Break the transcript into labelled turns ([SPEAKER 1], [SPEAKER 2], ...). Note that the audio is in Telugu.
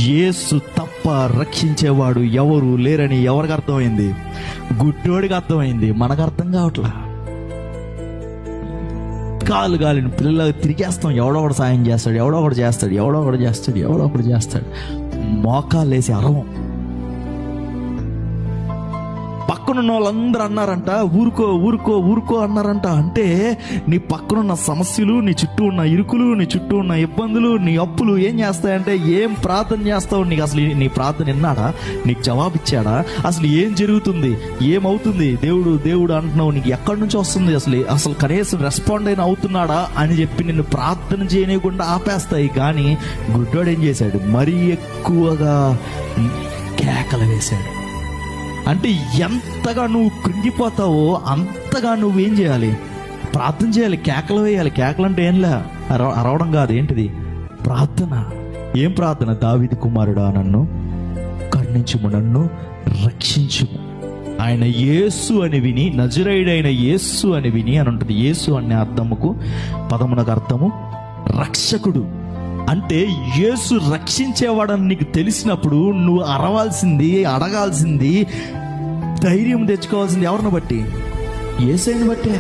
[SPEAKER 1] యేసు తప్ప రక్షించేవాడు ఎవరు లేరని ఎవరికి అర్థమైంది? గుడ్డోడికి అర్థమైంది, మనకు అర్థం కావట్లా. కాలు గాలిని పిల్లలు తిరిగేస్తాం, ఎవడో ఒకటి సాయం చేస్తాడు, ఎవడో ఒకటి చేస్తాడు, ఎవడో ఒకటి చేస్తాడు, ఎవడో ఒకటి చేస్తాడు. మోకాలు వేసి అరవం. పక్కనున్న వాళ్ళందరూ అన్నారంట, ఊరుకో ఊరుకో ఊరుకో అన్నారంట. అంటే నీ పక్కనున్న సమస్యలు, నీ చుట్టూ ఉన్న ఇరుకులు, నీ చుట్టూ ఉన్న ఇబ్బందులు, నీ అప్పులు ఏం చేస్తాయంటే, ఏం ప్రార్థన చేస్తావు? నీకు అసలు నీ ప్రార్థన విన్నాడా? నీకు జవాబిచ్చాడా? అసలు ఏం జరుగుతుంది, ఏమవుతుంది? దేవుడు దేవుడు అంటున్నావు, నీకు ఎక్కడి నుంచి వస్తుంది? అసలు కనీసం రెస్పాండ్ అయినా అవుతున్నాడా అని చెప్పి నిన్ను ప్రార్థన చేయకుండా ఆపేస్తాయి. కానీ గుడ్డోడు ఏం చేశాడు? మరీ ఎక్కువగా కేకలు వేశాడు. అంటే ఎంతగా నువ్వు కృంగిపోతావో అంతగా నువ్వేం చేయాలి? ప్రార్థన చేయాలి, కేకలు వేయాలి. కేకలు అంటే ఏంలే, అరవడం కాదు. ఏంటిది? ప్రార్థన. ఏం ప్రార్థన? దావీదు కుమారుడా, నన్ను కరుణించుము, నన్ను రక్షించుము. ఆయన యేసు అని విని, నజరేయుడైన యేసు అని విని అని ఉంటుంది. యేసు అనే అర్థముకు పదమునకు అర్థము రక్షకుడు. అంటే యేసు రక్షించేవాడని నీకు తెలిసినప్పుడు నువ్వు అరవాల్సింది, అడగాల్సింది, ధైర్యం తెచ్చుకోవాల్సింది ఎవరిని బట్టి? యేసుని బట్టే.